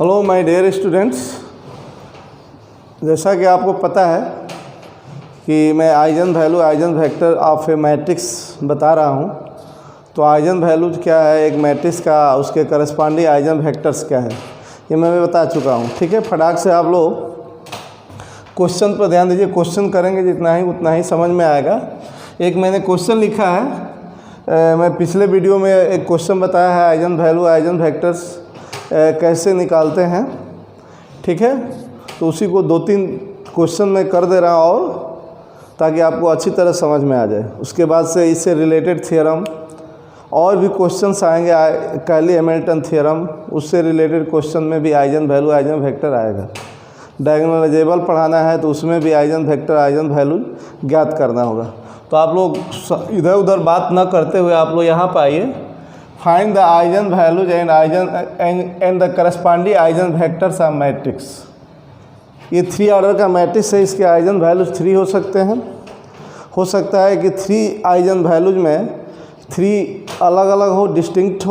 Hello my dear students, जैसा कि आपको पता है कि मैं eigen value eigen vector of A matrix बता रहा हूं। तो आइजन वैल्यूज क्या है, एक मैट्रिक्स का उसके करस्पॉन्डिंग आइजन वेक्टर्स क्या है, ये मैं बता चुका हूं। ठीक है, फटाक से आप लोग क्वेश्चन पर ध्यान दीजिए। क्वेश्चन करेंगे जितना ही उतना ही समझ में आएगा। एक मैंने क्वेश्चन लिखा है, मैं पिछले वीडियो में एक क्वेश्चन बताया है, आइजन वैल्यू आइजन वेक्टर्स कैसे निकालते हैं। ठीक है, तो उसी को 2-3 क्वेश्चन में कर दे रहा हूँ और ताकि आपको अच्छी तरह समझ में आ जाए। उसके बाद से इससे रिलेटेड थ्योरम और भी क्वेश्चंस आएंगे, कैली हैमिल्टन थ्योरम, उससे रिलेटेड क्वेश्चन में भी आइजन वैल्यू आइजन वेक्टर आएगा। डायगोनल अलजेब्रा पढ़ाना है तो उसमें भी आइजन वेक्टर आइजन वैल्यू ज्ञात करना होगा। तो आप लोग इधर उधर बात न करते हुए आप लोग यहाँ पर आइए। Find the eigen values and the corresponding eigen vectors of matrix. ये 3 ऑर्डर का मैट्रिक्स है, इसके आइजन वैल्यूज 3 हो सकते हैं। हो सकता है कि 3 आइजन वैल्यूज में 3 अलग अलग हो, डिस्टिंक्ट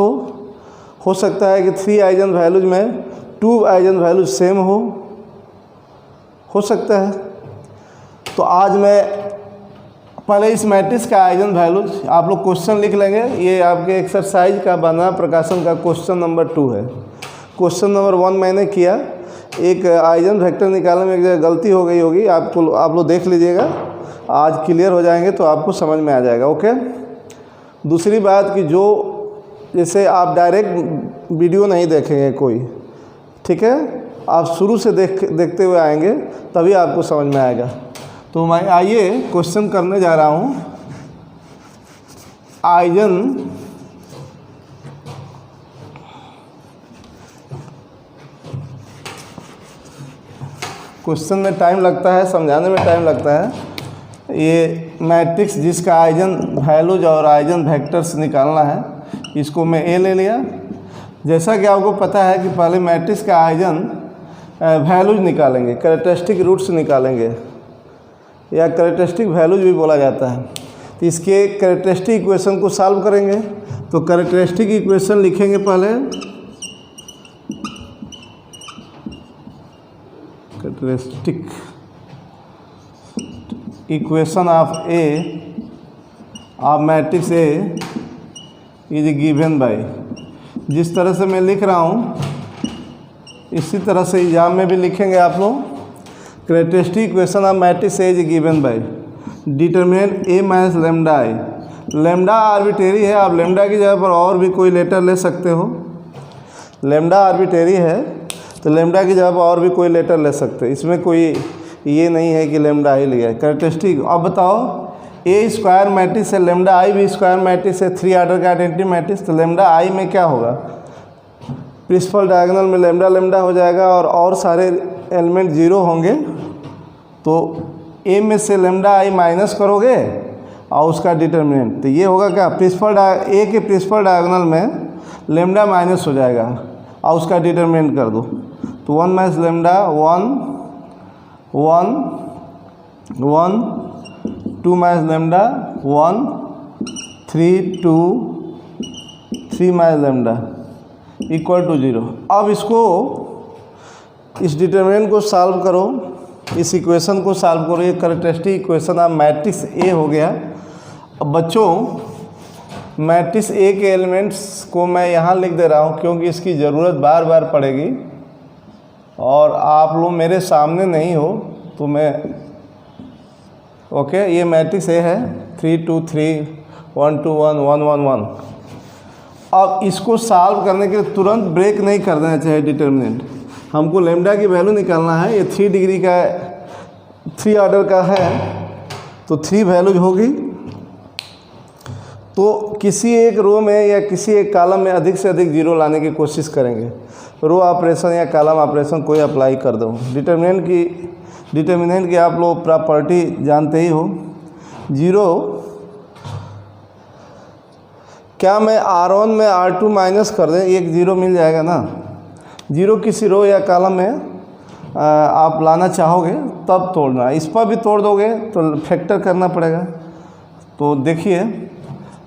हो सकता है कि 3 आइजन वैल्यूज में 2 आइजन वैल्यूज सेम हो सकता है। तो आज मैं पहले इस मैट्रिक्स का आइजन वैल्यूज आप लोग क्वेश्चन लिख लेंगे। ये आपके एक्सरसाइज का बना प्रकाशन का क्वेश्चन नंबर 2 है। क्वेश्चन नंबर 1 मैंने किया, एक आइजन वेक्टर निकालने में एक जगह गलती हो गई होगी, आप लोग देख लीजिएगा। आज क्लियर हो जाएंगे तो आपको समझ में आ जाएगा। ओके, दूसरी बात कि जो जैसे आप डायरेक्ट वीडियो नहीं देखेंगे कोई, ठीक है, आप शुरू से देखते हुए आएंगे तभी आपको समझ में आएगा। तो मैं आइए क्वेश्चन करने जा रहा हूँ। आइजन क्वेश्चन में टाइम लगता है, समझाने में टाइम लगता है। ये मैट्रिक्स जिसका आइजन वैल्यूज और आइजन वेक्टर्स निकालना है, इसको मैं ए ले लिया। जैसा कि आपको पता है कि पहले मैट्रिक्स का आइजन वैल्यूज निकालेंगे, कैरेक्टरिस्टिक रूट्स निकालेंगे या कैरेक्टरिस्टिक वैल्यूज भी बोला जाता है। तो इसके कैरेक्टरिस्टिक इक्वेशन को सॉल्व करेंगे। तो कैरेक्टरिस्टिक इक्वेशन लिखेंगे पहले, characteristic equation of A of matrix A is given bye. जिस तरह से मैं लिख रहा हूँ इसी तरह से एग्जाम में भी लिखेंगे आप लोग। Characteristic equation of matrix A is given bye determinant A minus lambda I. Lambda arbitrary है, आप लेमडा की जगह पर और भी कोई लेटर ले सकते हो। लेमडा आर्बिट्रेरी है तो लेमडा की जगह पर और भी कोई लेटर ले सकते हो, इसमें कोई ये नहीं है कि लेमडा ही लिया है। कैरेक्टरिस्टिक अब बताओ, ए स्क्वायर मैट्रिक्स है, लेमडा आई भी स्क्वायर मैट्रिक्स है, 3 ऑर्डर का आइडेंटिटी मैट्रिक्स। तो लेमडा आई में क्या होगा, प्रिंसिपल डायगोनल में लेमडा लेमडा हो जाएगा और सारे एलिमेंट 0 होंगे। तो ए में से लेमडा आई माइनस करोगे और उसका डिटरमिनेंट, तो ये होगा क्या, ए के प्रिंसिपल डायगोनल में लेमडा माइनस हो जाएगा और उसका डिटरमिनेंट कर दो। तो 1 minus lambda 1 1 1, 2 minus lambda 1 3 2 3 minus lambda equal to 0। अब इसको इस डिटरमिनेंट को सॉल्व करो, इस इक्वेशन को सॉल्व करो। ये characteristic equation of matrix A हो गया। अब बच्चों मैट्रिक्स ए के एलिमेंट्स को मैं यहाँ लिख दे रहा हूँ क्योंकि इसकी ज़रूरत बार बार पड़ेगी और आप लोग मेरे सामने नहीं हो तो मैं ओके। ये मैट्रिक्स ए है 3 2 3 1 2 1 1 1 1। अब इसको सॉल्व करने के लिए तुरंत ब्रेक नहीं कर देना चाहिए डिटरमिनेंट। हमको लेमडा की वैल्यू निकालना है। ये 3 डिग्री का 3 ऑर्डर का है तो 3 वैल्यूज होगी। तो किसी एक रो में या किसी एक कॉलम में अधिक से अधिक 0 लाने की कोशिश करेंगे। रो ऑपरेशन या कॉलम ऑपरेशन कोई अप्लाई कर दो। डिटरमिनेंट की आप लोग प्रॉपर्टी जानते ही हो। 0 क्या मैं R1 में R2 माइनस कर दें, एक 0 मिल जाएगा ना। 0 किसी रो या कॉलम में आप लाना चाहोगे तब तोड़ना, इस पर भी तोड़ दोगे तो फैक्टर करना पड़ेगा। तो देखिए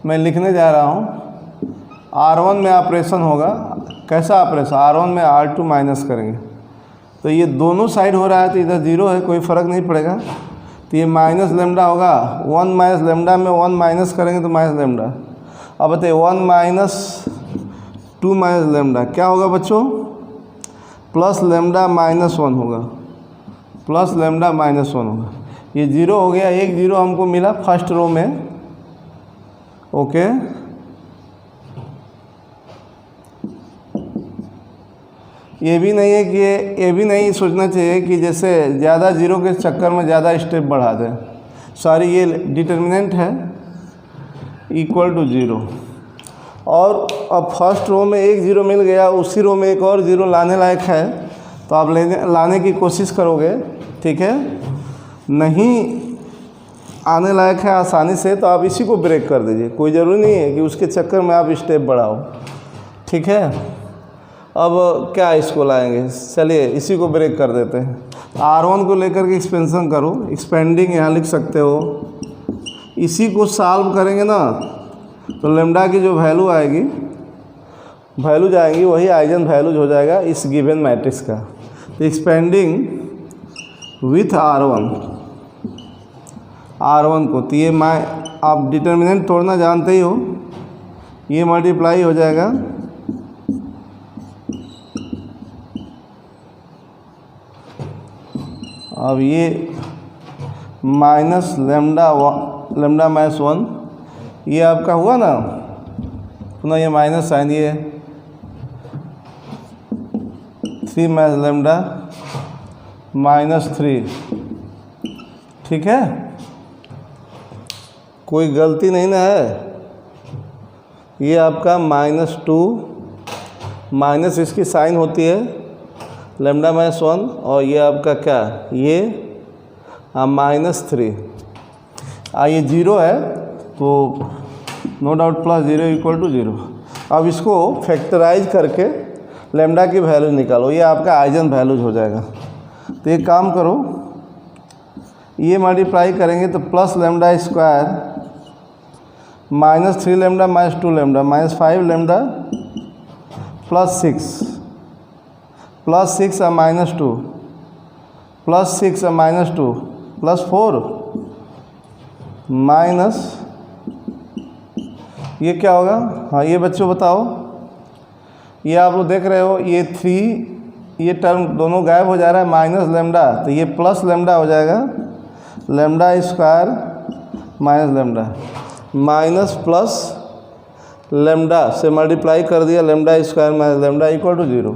मैं लिखने जा रहा हूँ R1 में ऑपरेशन होगा। कैसा ऑपरेशन? R1 में R2 माइनस करेंगे तो ये दोनों साइड हो रहा है तो इधर 0 है, कोई फ़र्क नहीं पड़ेगा। तो ये माइनस लेमडा होगा, 1 माइनस लेमडा में 1 माइनस करेंगे तो माइनस लेमडा। अब बताइए 1 माइनस 2 माइनस लेमडा क्या होगा बच्चों? प्लस लेमडा माइनस 1 होगा, प्लस लेमडा माइनस 1 होगा। ये 0 हो गया, एक 0 हमको मिला फर्स्ट रो में। ओके, ये भी नहीं है कि ये भी नहीं सोचना चाहिए कि जैसे ज़्यादा 0 के चक्कर में ज़्यादा स्टेप बढ़ा दें। सॉरी, ये डिटर्मिनेंट है इक्वल टू 0। और अब फर्स्ट रो में एक 0 मिल गया, उसी रो में एक और 0 लाने लायक है तो आप लाने की कोशिश करोगे, ठीक है। नहीं आने लायक है आसानी से तो आप इसी को ब्रेक कर दीजिए, कोई ज़रूरी नहीं है कि उसके चक्कर में आप स्टेप बढ़ाओ, ठीक है। अब क्या इसको लाएंगे? चलिए इसी को ब्रेक कर देते हैं। R1 को लेकर के एक्सपेंशन करो, एक्सपेंडिंग यहाँ लिख सकते हो। इसी को सॉल्व करेंगे ना तो लेमडा की जो वैल्यू आएगी, वैल्यू जाएंगी वही आइजन वैल्यूज हो जाएगा इस गिवन मैट्रिक्स का। तो एक्सपेंडिंग विथ R1 को, तो ये आप डिटर्मिनेंट तोड़ना जानते ही हो, ये मल्टीप्लाई हो जाएगा अब ये माइनस लेमडा माइनस 1, ये आपका हुआ ना, पुनः ये माइनस साइन, ये 3 माइनस लेमडा माइनस 3, ठीक है। कोई गलती नहीं ना है? ये आपका -2 माइनस इसकी साइन होती है लेमडा माइनस 1 और ये आपका क्या, ये -3। ये 0 है तो no doubt plus 0 equal to 0। अब इसको फैक्टराइज करके लेमडा की वैल्यू निकालो, ये आपका आइजन वैल्यूज हो जाएगा। तो एक काम करो, ये मल्टीप्लाई करेंगे तो plus lambda square -3 lambda minus 2 lambda -5 lambda plus 6 -2 plus 6 -2 plus 4 minus, ये क्या होगा? हाँ ये बच्चों बताओ, ये आप लोग देख रहे हो ये 3, ये टर्म दोनों गायब हो जा रहा है, माइनस लेमडा, तो ये प्लस लेमडा हो जाएगा, lambda square minus lambda, minus plus lambda से मल्टीप्लाई कर दिया, lambda square minus lambda equal to 0।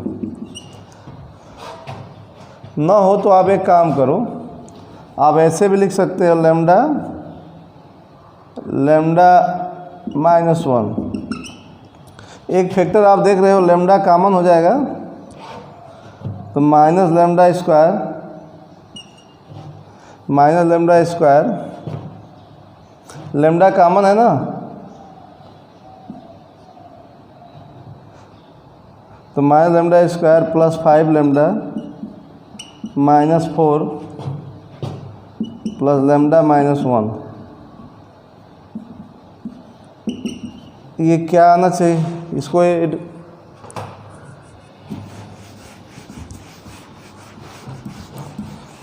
ना हो तो आप एक काम करो, आप ऐसे भी लिख सकते हो लेमडा माइनस 1। एक फैक्टर आप देख रहे हो लेमडा कॉमन हो जाएगा तो minus lambda square lambda common है ना, तो minus lambda square plus 5 lambda -4 plus lambda minus 1। ये क्या आना चाहिए इसको?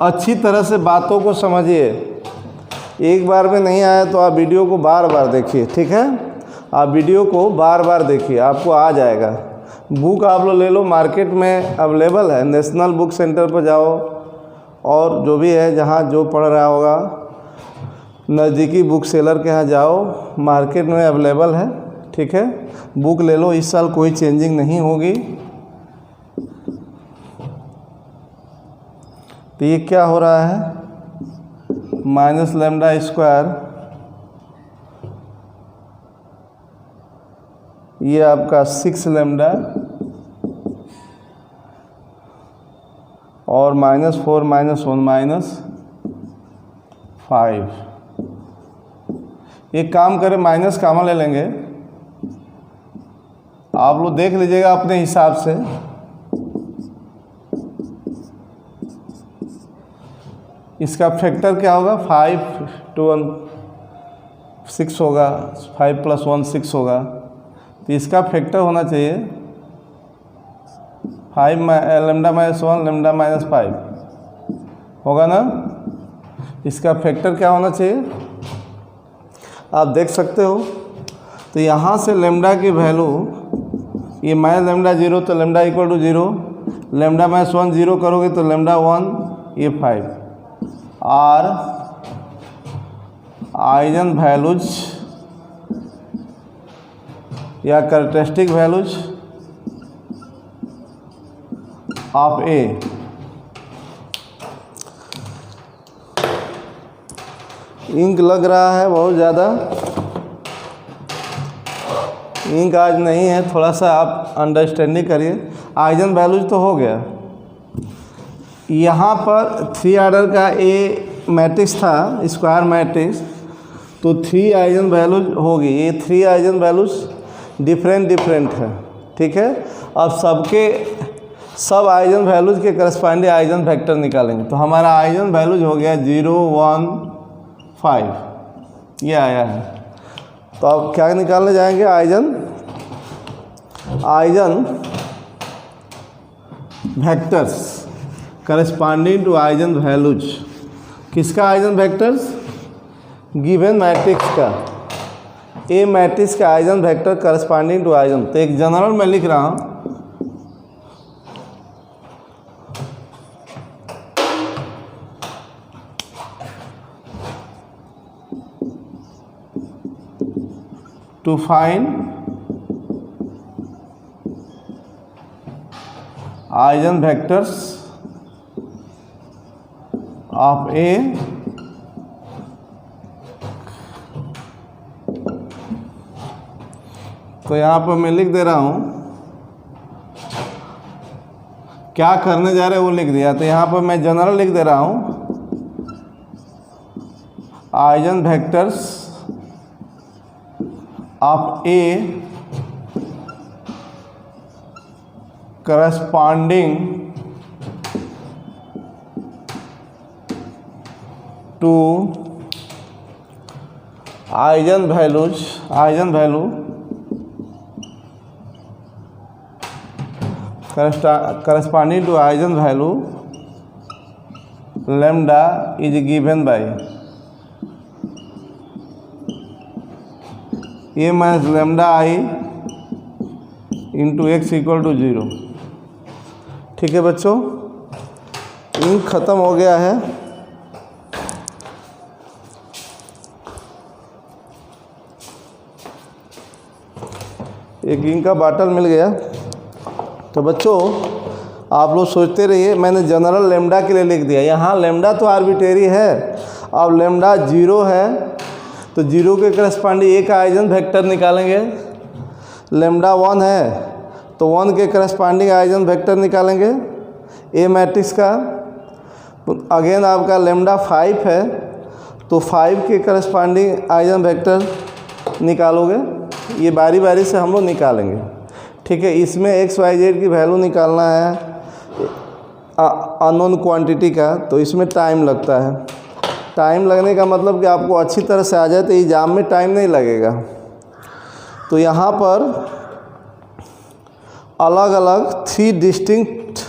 अच्छी तरह से बातों को समझिए, एक बार में नहीं आया तो आप वीडियो को बार बार देखिए, ठीक है। आप वीडियो को बार बार देखिए, आपको आ जाएगा। बुक आप लोग ले लो, मार्केट में अवेलेबल है, नेशनल बुक सेंटर पर जाओ और जो भी है जहाँ जो पढ़ रहा होगा नज़दीकी बुक सेलर के यहाँ जाओ, मार्केट में अवेलेबल है, ठीक है। बुक ले लो, इस साल कोई चेंजिंग नहीं होगी। तो ये क्या हो रहा है? माइनस लेमडा स्क्वायर, ये आपका 6 लेमडा और -4 -1 -5। एक काम करें, माइनस कॉमन ले लेंगे, आप लोग देख लीजिएगा अपने हिसाब से। इसका फैक्टर क्या होगा? 5 to 1 6 होगा, 5 + 1 6 होगा, तो इसका फैक्टर होना चाहिए 5 लैम्डा माइनस 1 लैम्डा माइनस 5 होगा ना। इसका फैक्टर क्या होना चाहिए आप देख सकते हो। तो यहाँ से लैम्डा की वैल्यू ये माइनस लैम्डा 0 तो lambda equal to 0, lambda minus 1 0 करोगे तो लैम्डा 1 ये 5 और आइजन वैल्यूज या characteristic values of A. Ink लग रहा है बहुत ज़्यादा, इंक आज नहीं है, थोड़ा सा आप अंडरस्टैंडिंग करिए। आइजन वैल्यूज तो हो गया। यहाँ पर 3 ऑर्डर का ए मैट्रिक्स था, स्क्वायर मैट्रिक्स, तो 3 आइजन वैल्यूज होगी। ये 3 आइजन वैल्यूज डिफरेंट है, ठीक है। अब सब आइजन वैल्यूज के करस्पॉन्डिंग आइजन वेक्टर निकालेंगे। तो हमारा आइजन वैल्यूज हो गया 0 1 5 ये आया है। तो अब क्या निकालने जाएंगे eigen vectors corresponding to eigen values. किसका आइजन वेक्टर्स? गिवन मैट्रिक्स का, ए मैट्रिक्स का eigen vector corresponding to eigen. तो एक जनरल मैं लिख रहा हूँ, to find eigenvectors of A तो यहाँ पर मैं लिख दे रहा हूँ, क्या करने जा रहे हैं वो लिख दिया। तो यहाँ पर मैं जनरल लिख दे रहा हूँ, eigenvectors of A corresponding to eigen value corresponding to eigen value lambda is given by a minus lambda I into x equal to 0। ठीक है बच्चों, इंक ख़त्म हो गया है। एक इंक का बाटल मिल गया। तो बच्चों आप लोग सोचते रहिए, मैंने जनरल लैम्डा के लिए लिख दिया। यहाँ लैम्डा तो आर्बिट्रेरी है। अब लैम्डा 0 है तो 0 के करस्पॉन्डिंग एक आइजन वेक्टर निकालेंगे। लैम्डा 1 है तो 1 के करस्पॉन्डिंग आइजन वेक्टर निकालेंगे ए मैट्रिक्स का। अगेन आपका लैम्डा 5 है तो 5 के करस्पॉन्डिंग आइजन वेक्टर निकालोगे। ये बारी बारी से हम लोग निकालेंगे, ठीक है। इसमें एक्स वाई जेड की वैल्यू निकालना है अननोन क्वांटिटी का, तो इसमें टाइम लगता है। टाइम लगने का मतलब कि आपको अच्छी तरह से आ जाए तो एग्जाम में टाइम नहीं लगेगा। तो यहाँ पर अलग अलग 3 डिस्टिंक्ट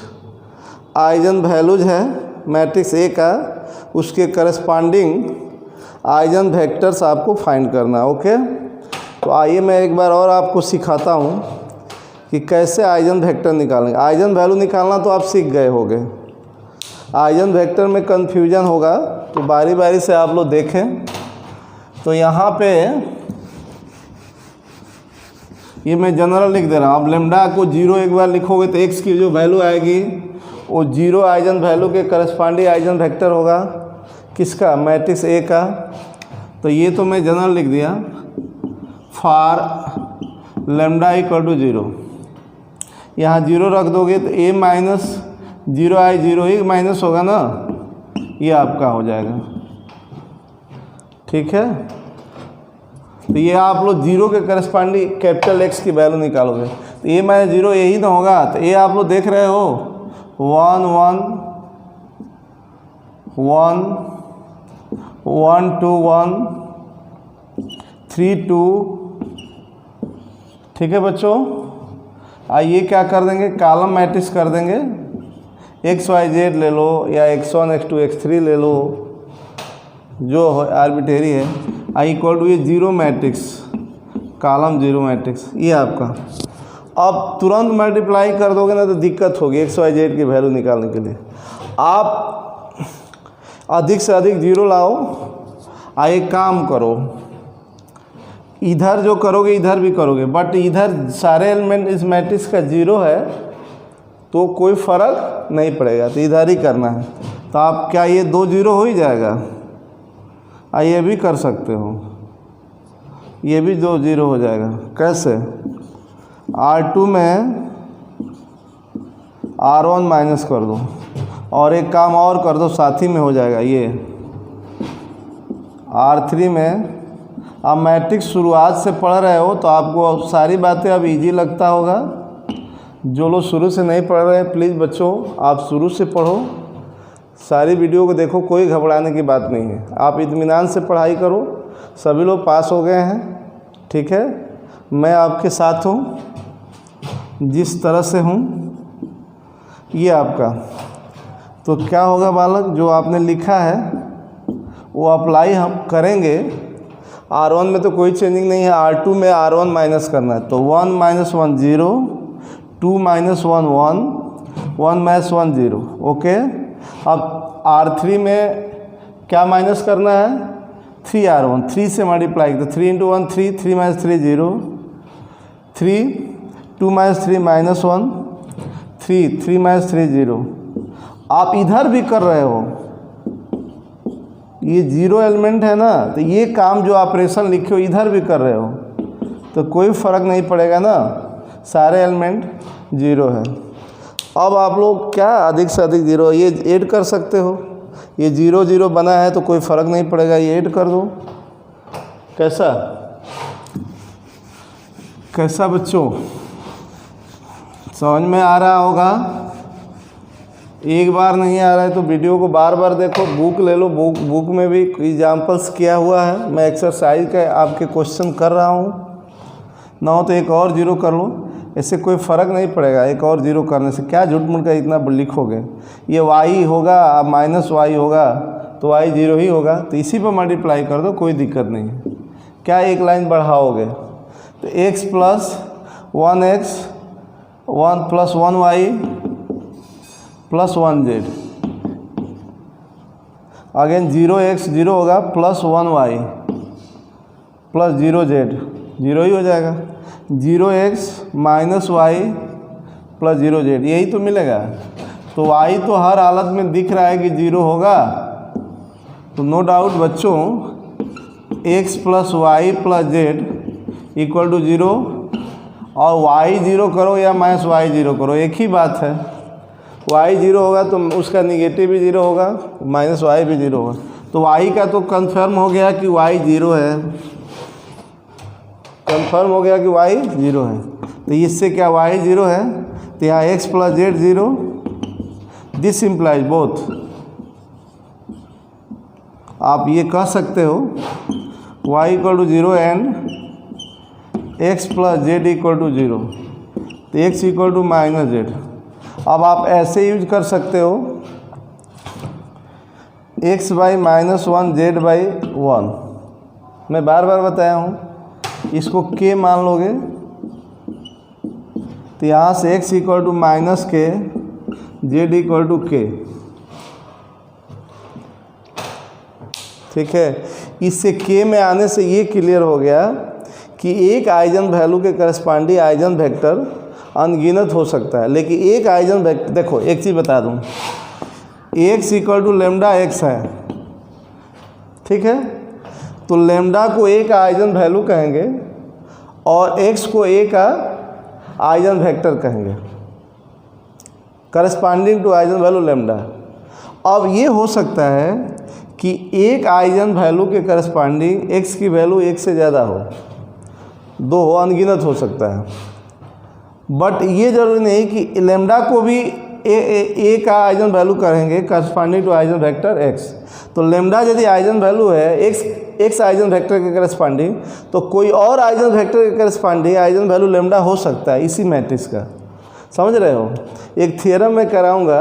आइजन वैल्यूज है मैट्रिक्स ए का, उसके करस्पॉन्डिंग आइजन वेक्टर्स आपको फाइंड करना है। ओके, तो आइए मैं एक बार और आपको सिखाता हूँ कि कैसे आइजन वेक्टर निकालेंगे। आइजन वैल्यू निकालना तो आप सीख गए होंगे, आइजन वेक्टर में कन्फ्यूजन होगा तो बारी बारी से आप लोग देखें। तो यहाँ पे ये मैं जनरल लिख दे रहा हूँ। अब लैम्डा को 0 एक बार लिखोगे तो एक्स की जो वैल्यू आएगी वो 0 आइजन वैल्यू के करस्पॉन्डिंग आइजन वेक्टर होगा। किसका? मैट्रिक्स ए का। तो ये तो मैं जनरल लिख दिया, फॉर लैम्डा इक्वल टू 0। यहाँ 0 रख दोगे तो ए माइनस 0 आई 0 ही माइनस होगा ना, ये आपका हो जाएगा। ठीक है, तो ये आप लोग 0 के करस्पॉन्डिंग कैपिटल एक्स की वैल्यू निकालोगे तो ए माइनस 0 यही तो होगा। तो ये आप लोग देख रहे हो 1 1 1 1 2 1 3 2 ठीक है बच्चों, आइए क्या कर देंगे, कॉलम मैट्रिक्स कर देंगे। एक्स वाई जेड ले लो या x1 x2 x3 ले लो, जो आर्बिट्रेरी है। आई इक्वल टू ये zero matrix, column zero matrix, ये आपका। अब तुरंत मल्टीप्लाई कर दोगे ना तो दिक्कत होगी एक्स वाई जेड की वैल्यू निकालने के लिए। आप अधिक से अधिक जीरो लाओ। एक काम करो, इधर जो करोगे इधर भी करोगे, बट इधर सारे एलिमेंट इस मैट्रिक्स का जीरो है तो कोई फ़र्क नहीं पड़ेगा, तो इधर ही करना है। तो आप क्या ये 2 जीरो हो ही जाएगा? ये भी कर सकते हो, ये भी 2 जीरो हो जाएगा। कैसे? R2 में R1 माइनस कर दो, और एक काम और कर दो, साथ ही में हो जाएगा ये R3 में। आप मैट्रिक्स शुरुआत से पढ़ रहे हो तो आपको सारी बातें अब इजी लगता होगा। जो लोग शुरू से नहीं पढ़ रहे हैं, प्लीज़ बच्चों आप शुरू से पढ़ो, सारी वीडियो को देखो, कोई घबराने की बात नहीं है। आप इत्मीनान से पढ़ाई करो। सभी लोग पास हो गए हैं, ठीक है? मैं आपके साथ हूँ, जिस तरह से हूँ ये आपका। तो क्या होगा बालक, जो आपने लिखा है वो अप्लाई हम करेंगे। R1 में तो कोई चेंजिंग नहीं है, R2 में R1 माइनस करना है, तो 1 - 1 0, 2 - 1 1, 1 - 1 0, ओके। अब R3 में क्या माइनस करना है? 3R1, 3 से मल्टीप्लाई, तो 3 × 1 3, 3 - 3 0, 3, 2 - 3 -1, 3, 3 - 3 0। आप इधर भी कर रहे हो, ये जीरो एलिमेंट है ना, तो ये काम जो ऑपरेशन लिखे हो इधर भी कर रहे हो तो कोई फ़र्क नहीं पड़ेगा ना, सारे एलिमेंट जीरो है। अब आप लोग क्या अधिक से अधिक जीरो ये ऐड कर सकते हो। ये 0 0 बना है तो कोई फ़र्क नहीं पड़ेगा, ये ऐड कर दो। कैसा कैसा बच्चों, समझ में आ रहा होगा? एक बार नहीं आ रहा है तो वीडियो को बार बार देखो, बुक ले लो, बुक में भी एग्जाम्पल्स किया हुआ है। मैं एक्सरसाइज का आपके क्वेश्चन कर रहा हूँ ना, हो तो एक और जीरो कर लो, इससे कोई फ़र्क नहीं पड़ेगा। एक और जीरो करने से क्या झूठ मूठ का इतना लिखोगे। ये y होगा, अब -y होगा तो y जीरो ही होगा, तो इसी पर मल्टीप्लाई कर दो, कोई दिक्कत नहीं है। क्या एक लाइन बढ़ाओगे तो x + 1x 1 + 1y + 1z, again 0x 0 होगा, +1y + 0z, जीरो ही हो जाएगा। 0x - y + 0z, यही तो मिलेगा। तो y तो हर हालत में दिख रहा है कि जीरो होगा, तो नो डाउट बच्चों x + y + z = 0, और y जीरो करो या -y जीरो करो, एक ही बात है। y जीरो होगा तो उसका निगेटिव भी जीरो होगा, -y भी जीरो होगा। तो y का तो कंफर्म हो गया कि y जीरो है, कंफर्म हो गया कि y जीरो है। तो इससे क्या y जीरो है, तो यहाँ x + z 0, this implies both. आप ये कह सकते हो y = 0 एंड x + z = 0, तो x = -z। अब आप ऐसे यूज कर सकते हो x / -1 z / 1, मैं बार बार बताया हूँ। इसको k मान लोगे तो यहाँ से x = -k, z = k, ठीक है। इससे k में आने से ये क्लियर हो गया कि एक आइजन वैल्यू के करस्पॉन्डिंग आइजन वेक्टर अनगिनत हो सकता है, लेकिन एक आइजन वेक्टर, देखो एक चीज़ बता दूं, x = λx है, ठीक है। तो लैम्डा को एक आइजन वैल्यू कहेंगे और x को एक आइजन वेक्टर कहेंगे, corresponding to eigen value lambda. अब ये हो सकता है कि एक आइजन वैल्यू के करस्पॉन्डिंग x की वैल्यू 1 से ज़्यादा हो, 2 हो, अनगिनत हो सकता है। बट ये ज़रूरी नहीं कि लैम्डा को भी ए का आइजन वैल्यू करेंगे corresponding to eigen vector x. तो लेमडा यदि आइजन वैल्यू है एक्स आइजन वेक्टर के करस्पॉन्डिंग, तो कोई और आइजन वेक्टर के करस्पॉन्डिंग आइजन वैल्यू लेमडा हो सकता है इसी मैट्रिक्स का। समझ रहे हो? एक थियरम में कराऊंगा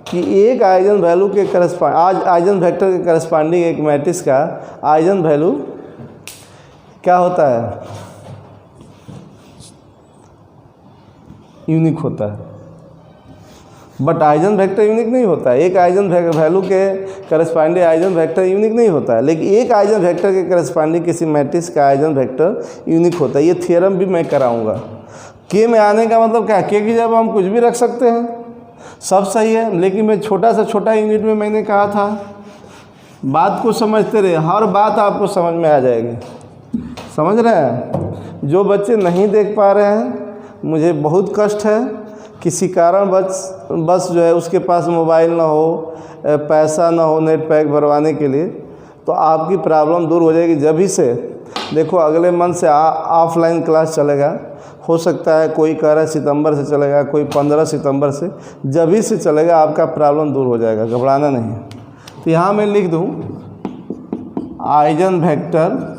कि एक आइजन वैल्यू के आइजन वेक्टर के करस्पॉन्डिंग एक मैट्रिक्स का आइजन वैल्यू क्या होता है, यूनिक होता है। बट आइजन वेक्टर यूनिक नहीं होता है। एक आइजन वैल्यू के करस्पॉन्डिंग आइजन वेक्टर यूनिक नहीं होता है, लेकिन एक आइजन वेक्टर के करस्पॉन्डिंग किसी मैट्रिक्स का आइजन वेक्टर यूनिक होता है। ये थियरम भी मैं कराऊंगा। के में आने का मतलब क्या, के की जब हम कुछ भी रख सकते हैं, सब सही है। लेकिन मैं छोटा से छोटा यूनिट में मैंने कहा था, बात को समझते रहे, हर बात आपको समझ में आ जाएगी। समझ रहे हैं? जो बच्चे नहीं देख पा रहे हैं, मुझे बहुत कष्ट है, किसी कारण बस जो है उसके पास मोबाइल ना हो, पैसा ना हो नेट पैक भरवाने के लिए, तो आपकी प्रॉब्लम दूर हो जाएगी। जब ही से देखो अगले मंथ से ऑफलाइन क्लास चलेगा। हो सकता है कोई कह रहा है सितंबर से चलेगा, कोई 15 सितंबर से, जब ही से चलेगा आपका प्रॉब्लम दूर हो जाएगा, घबराना नहीं। तो यहाँ मैं लिख दूँ eigen vector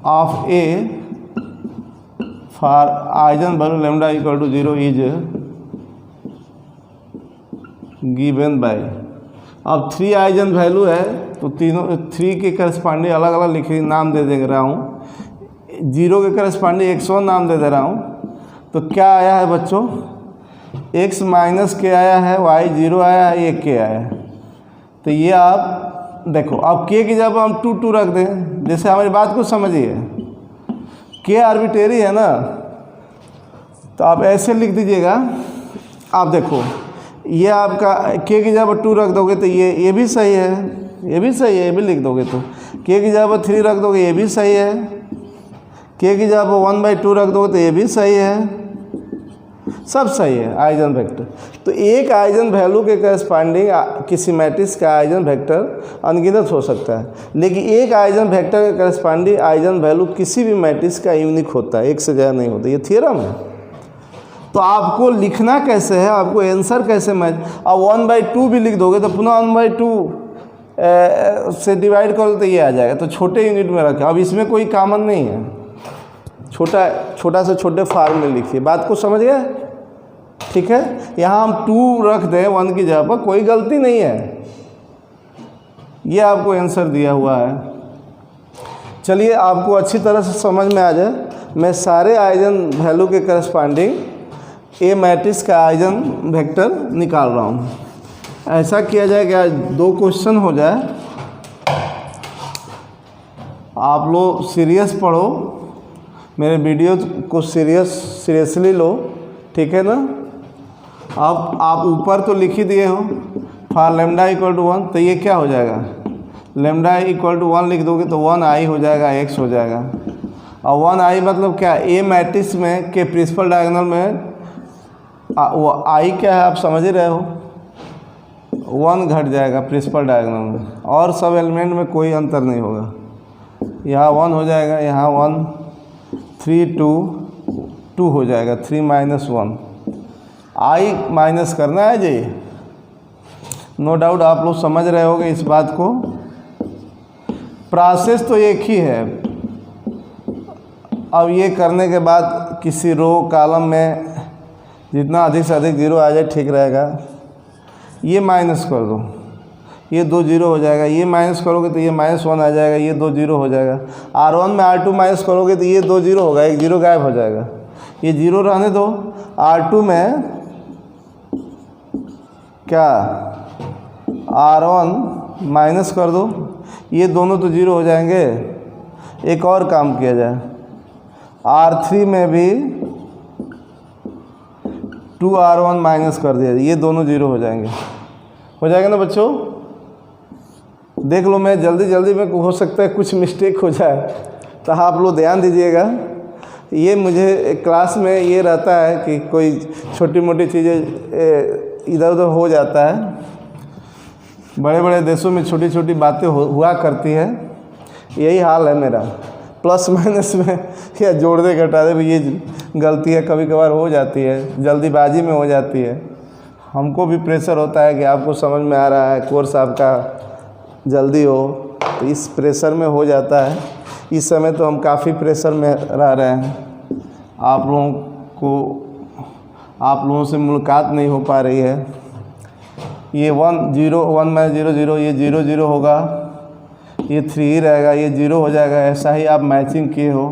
of A for eigen value lambda equal to 0 is given by. अब 3 आइजन वैल्यू है तो तीनों 3 के करस्पॉन्डिंग अलग अलग लिख नाम दे रहा हूँ। 0 के करस्पॉन्डिंग x1 नाम दे रहा हूँ। तो क्या आया है बच्चों, x माइनस के आया है, y 0 आया है, ये k आया है। तो ये आप देखो, अब k की जब हम 2 रख दें, जैसे हमारी बात को समझिए, k आर्बिट्रेरी है ना, तो आप ऐसे लिख दीजिएगा। आप देखो ये आपका k की जगह 2 रख दोगे तो ये भी सही है, ये भी सही है, ये भी लिख दोगे तो k की जगह 3 रख दोगे, ये भी सही है। k की जगह 1/2 रख दोगे तो ये भी सही है, सब सही है आइजन वेक्टर। तो एक आइजन वैल्यू के करस्पॉन्डिंग किसी मैट्रिक्स का आइजन वेक्टर अनगिनत हो सकता है, लेकिन एक आइजन वेक्टर के करस्पॉन्डिंग आइजन वैल्यू किसी भी मैट्रिक्स का यूनिक होता है, एक से ज़्यादा नहीं होता। ये थियरम है। तो आपको लिखना कैसे है, आपको आंसर कैसे मैच, अब 1/2 भी लिख दोगे तो पुनः 1/2 से डिवाइड करो तो ये आ जाएगा। तो छोटे यूनिट में रखें। अब इसमें कोई कॉमन नहीं है, छोटा से छोटे फार्म में लिखिए। बात को समझ गए? ठीक है। यहाँ हम 2 रख दें 1 की जगह पर, कोई गलती नहीं है। ये आपको आंसर दिया हुआ है। चलिए आपको अच्छी तरह से समझ में आ जाए, मैं सारे आइजन वैल्यू के करस्पॉन्डिंग ए मैट्रिक्स का आइजन वेक्टर निकाल रहा हूँ। ऐसा किया जाए कि 2 क्वेश्चन हो जाए। आप लोग सीरियस पढ़ो, मेरे वीडियो को सीरियसली लो, ठीक है ना। अब आप ऊपर तो लिख ही दिए हो फॉर लेमडा इक्वल टू 1, तो ये क्या हो जाएगा, लेमडा इक्वल टू 1 लिख दोगे तो 1i हो जाएगा, x हो जाएगा। और 1i मतलब क्या, ए मैट्रिक्स में के प्रिंसिपल डायगोनल में वो i क्या है आप समझ ही रहे हो, 1 घट जाएगा प्रिंसिपल डायगोनल में, और सब एलिमेंट में कोई अंतर नहीं होगा। यहाँ 1 हो जाएगा, यहाँ 1, 3 2 हो जाएगा, 3 - 1, i माइनस करना है जी। नो डाउट आप लोग समझ रहे होंगे इस बात को। प्रोसेस तो एक ही है। अब ये करने के बाद किसी रो कॉलम में जितना अधिक से अधिक 0 आ जाए ठीक रहेगा। ये माइनस कर दो, ये 2 0 हो जाएगा। ये माइनस करोगे तो ये -1 आ जाएगा, ये 2 0 हो जाएगा। R1 में R2 माइनस करोगे तो ये 2 0 होगा, एक 0 गायब हो जाएगा। ये 0 रहने दो। R2 में क्या, R1 माइनस कर दो, ये दोनों तो 0 हो जाएंगे। एक और काम किया जाए, R3 में भी 2R1 माइनस कर दिया, ये दोनों 0 हो जाएंगे। हो जाएगा ना बच्चों? देख लो, मैं जल्दी में हो सकता है कुछ मिस्टेक हो जाए, तो आप लोग ध्यान दीजिएगा। ये मुझे क्लास में ये रहता है कि कोई छोटी मोटी चीज़ें इधर उधर हो जाता है। बड़े बड़े देशों में छोटी छोटी बातें हुआ करती है, यही हाल है मेरा। प्लस माइनस में या जोड़ दे घटा दे, ये गलतियाँ कभी कभार हो जाती है, जल्दीबाजी में हो जाती है। हमको भी प्रेशर होता है कि आपको समझ में आ रहा है, कोर्स आपका जल्दी हो, तो इस प्रेशर में हो जाता है। इस समय तो हम काफ़ी प्रेशर में रह रहे हैं, आप लोगों से मुलाकात नहीं हो पा रही है। ये 1 0 1 में 0 0, ये 0 0 होगा, ये 3 ही रहेगा, ये 0 हो जाएगा। ऐसा ही आप मैचिंग किए हो,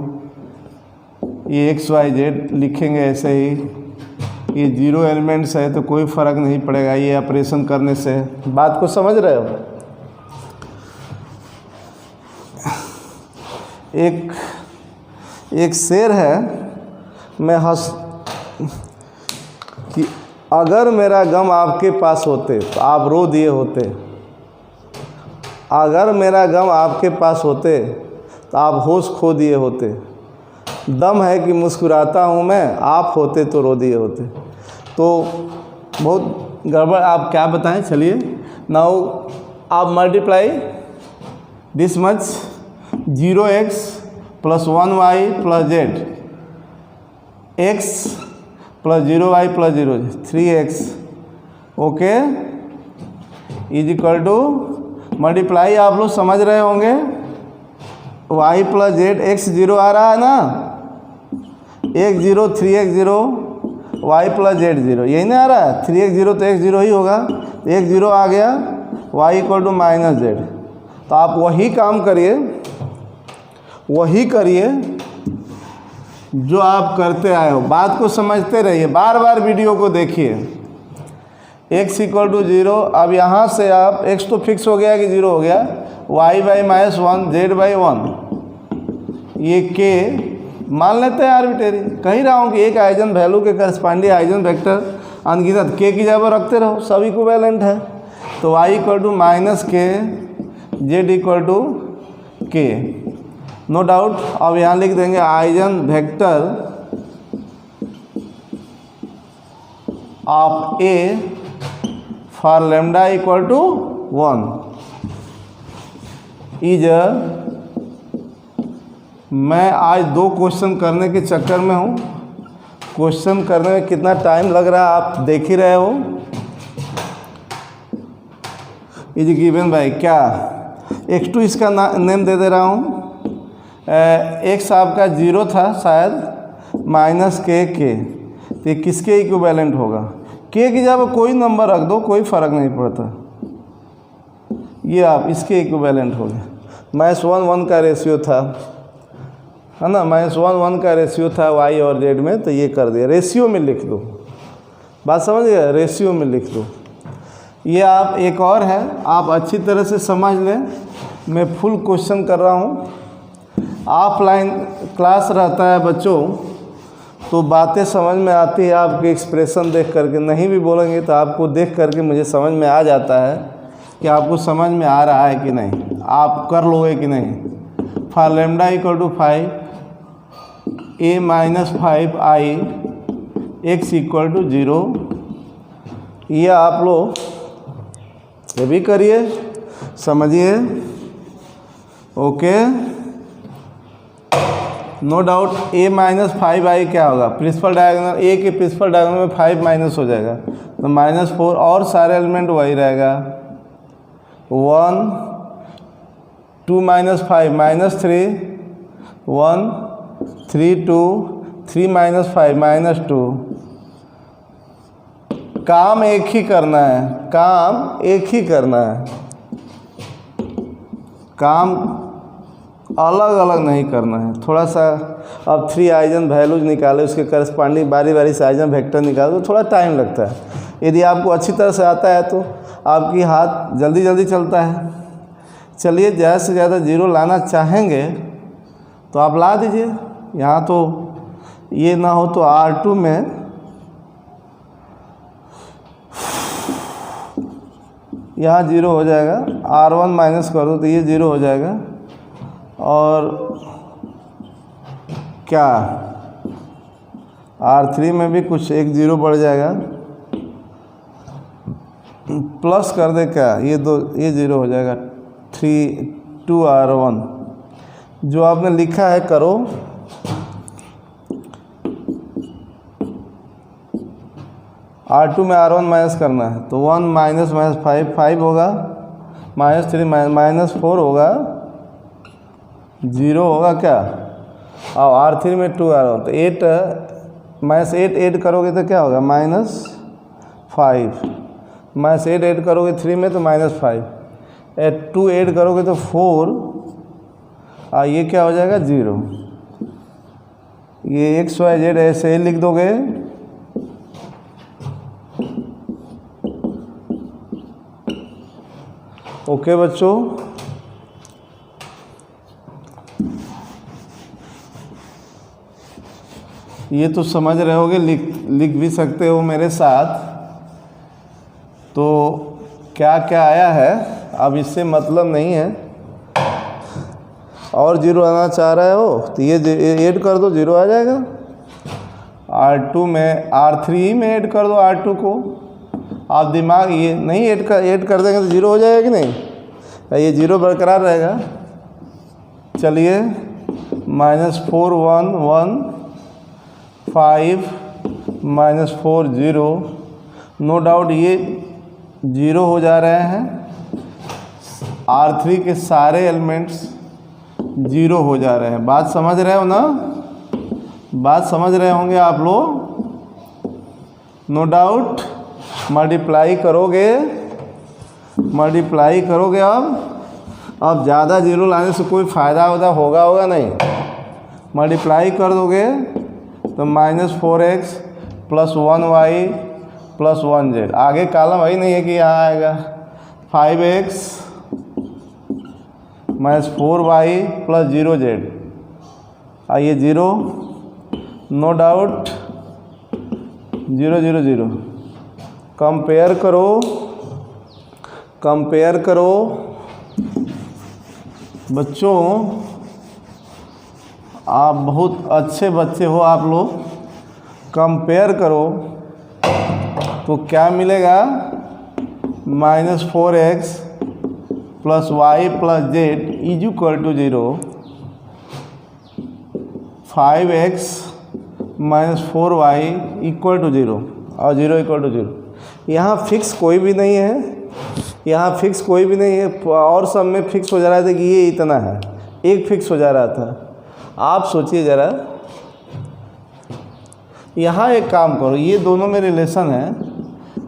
ये x y z लिखेंगे ऐसे ही। ये 0 एलिमेंट्स है तो कोई फ़र्क नहीं पड़ेगा ये ऑपरेशन करने से। बात को समझ रहे हो? एक शेर है, मैं कि अगर मेरा गम आपके पास होते तो आप रो दिए होते, अगर मेरा गम आपके पास होते तो आप होश खो दिए होते, दम है कि मुस्कुराता हूँ मैं, आप होते तो रो दिए होते। तो बहुत गड़बड़, आप क्या बताएं? चलिए नाउ आप multiply this much 0x + 1y + z, x + 0y + 0 3x, okay, is equal to multiply, आप लोग समझ रहे होंगे, y + z, x 0 आ रहा है ना, x 0 3x 0 y + z 0, यही नहीं आ रहा है? 3x 0 तो x 0 ही होगा, x 0 आ गया, y = -z। तो आप वही काम करिए, वही करिए जो आप करते आए हो। बात को समझते रहिए, बार बार वीडियो को देखिए। x = 0, अब यहाँ से आप x तो फिक्स हो गया कि 0 हो गया, y/-1 z/1, ये k मान लेते हैं आर्बिट्रेरी। कह रहा हूँ कि एक आइजन वैल्यू के करस्पॉन्डिंग आइजन वेक्टर अनगिनत k की जगह रखते रहो, सब इक्विवेलेंट है। तो y = -k, z = k, no doubt. अब यहाँ लिख देंगे eigen vector of A for lambda = 1 is, मैं आज 2 क्वेश्चन करने के चक्कर में हूँ। क्वेश्चन करने में कितना टाइम लग रहा है आप देख ही रहे हो। इज गिवन बाय क्या, x2 इसका नेम दे दे रहा हूँ, x आपका 0 था शायद, -k, तो ये किसके इक्विवेलेंट होगा? k की जगह कोई नंबर रख दो, कोई फ़र्क नहीं पड़ता, ये आप इसके इक्विवेलेंट हो गए। -1 का रेशियो था, है ना, -1 का रेशियो था y और z में, तो ये कर दिया, रेशियो में लिख दो। बात समझ गए? रेशियो में लिख दो। ये आप एक और है, आप अच्छी तरह से समझ लें। मैं फुल क्वेश्चन कर रहा हूँ। ऑफलाइन क्लास रहता है बच्चों, तो बातें समझ में आती है आपके एक्सप्रेशन देख करके। नहीं भी बोलेंगे तो आपको देख करके मुझे समझ में आ जाता है कि आपको समझ में आ रहा है कि नहीं, आप कर लोगे कि नहीं। For lambda = 5, a - 5i, x = 0, ये आप लोग ये भी करिए, समझिए, okay, no doubt. a - 5i क्या होगा? प्रिंसिपल डायगोनल, a के प्रिंसिपल डायगोनल में 5 माइनस हो जाएगा, तो -4, और सारे एलिमेंट वही रहेगा। 1 2 - 5 -3 1 3 2 3 - 5 -2। काम एक ही करना है, काम एक ही करना है, काम अलग अलग नहीं करना है। थोड़ा सा अब 3 आइजन वैल्यूज निकाले, उसके करस्पॉन्डिंग बारी बारी से आइजन वेक्टर निकाले, तो थोड़ा टाइम लगता है। यदि आपको अच्छी तरह से आता है तो आपकी हाथ जल्दी जल्दी चलता है। चलिए, ज़्यादा से ज़्यादा 0 लाना चाहेंगे तो आप ला दीजिए। यहाँ तो ये ना हो तो R2 में यहाँ 0 हो जाएगा, R1 माइनस कर दो तो ये 0 हो जाएगा, और क्या R3 में भी कुछ एक 0 बढ़ जाएगा, प्लस कर दे क्या, ये 0 हो जाएगा, 2R1, जो आपने लिखा है करो। R2 में R1 माइनस करना है, तो 1 माइनस 5 होगा, -3 -4 होगा, 0 होगा क्या, और R3 में 2 R1, तो 8 -8 ऐड करोगे तो क्या होगा, -5, -8 ऐड करोगे 3 में तो -5, 2 ऐड करोगे तो 4, और ये क्या हो जाएगा 0। ये XYZ ऐसे ही लिख दोगे। ओके बच्चों, ये तो समझ रहे होगे, लिख भी सकते हो मेरे साथ। तो क्या क्या आया है अब इससे मतलब नहीं है, और 0 आना चाह रहे हो तो ये ऐड कर दो, 0 आ जाएगा। R2 में R3 में ऐड कर दो R2 को। आप दिमाग ये नहीं ऐड कर देंगे तो 0 हो जाएगा कि नहीं, ये 0 बरकरार रहेगा। चलिए, -4 1 1 5 -4 0, नो डाउट ये 0 हो जा रहे हैं। R3 के सारे एलिमेंट्स 0 हो जा रहे हैं। बात समझ रहे हो ना, बात समझ रहे होंगे आप लोग, नो डाउट। मल्टीप्लाई करोगे अब ज़्यादा 0 लाने से कोई फ़ायदा होगा नहीं। मल्टीप्लाई कर दोगे तो -4x + 1y + 1z, आगे कॉलम वही नहीं है कि यहाँ आएगा, 5x -4y + 0z, आइए 0, नो डाउट 0 0 0। कंपेयर करो बच्चों, आप बहुत अच्छे बच्चे हो आप लोग। कंपेयर करो तो क्या मिलेगा, -4x + y + z = 0, 5x -4y = 0, और 0 = 0। यहाँ फिक्स कोई भी नहीं है, और सब में फिक्स हो जा रहा था कि ये इतना है, एक फिक्स हो जा रहा था। आप सोचिए ज़रा, यहाँ एक काम करो, ये दोनों में रिलेशन है,